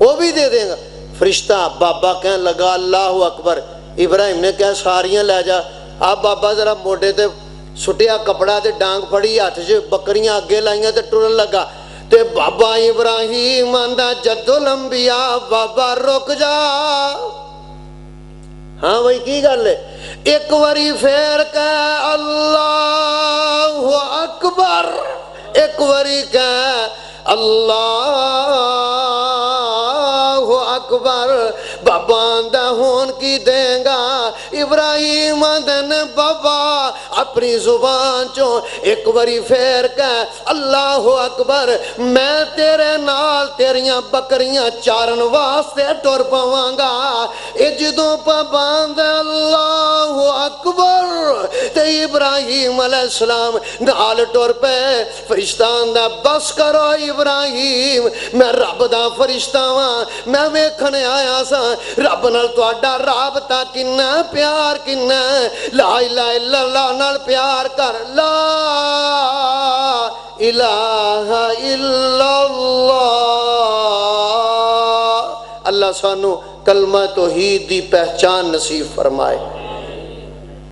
وہ بھی دے دیں گا۔ فرشتہ بابا کہنے لگا اللہ اکبر، ابراہیم نے کہا ساریاں لے جا، اب بابا ذرا موڈے تے سٹیا کپڑا تے ڈانگ پھڑی ہاتھ چ بکریاں اگے لائیاں تے ٹرن لگا، تے بابا ابراہیم آندا جد الانبیاء بابا رک جا، ہاں بھائی کی گل ہے؟ ایک واری پھر کہ اللہ اکبر، ایک واری کہ اللہ اکبر، بابا آندہ ہون کی دیں گا، ابراہیم آندن بابا اپنی زبان چوں ایک واری پھر کہ اللہ اکبر، میں تیرے نال تیریاں بکریاں چارن واسطے ٹر پواں گا، اجدوں پابند اللہ اکبر، تے ابراہیم علیہ السلام نال ٹر پہ، فرشتہ آندہ بس کرو ابراہیم، میں رب دا فرشتہ ہاں، میں ویکھنے آیا سا رب نال تہاڈا رابطہ کنا پیار کنا، لا الہ الا اللہ نال پیار کر، لا الہ الا اللہ، اللہ سانو کلمہ توحید دی پہچان نصیب فرمائے۔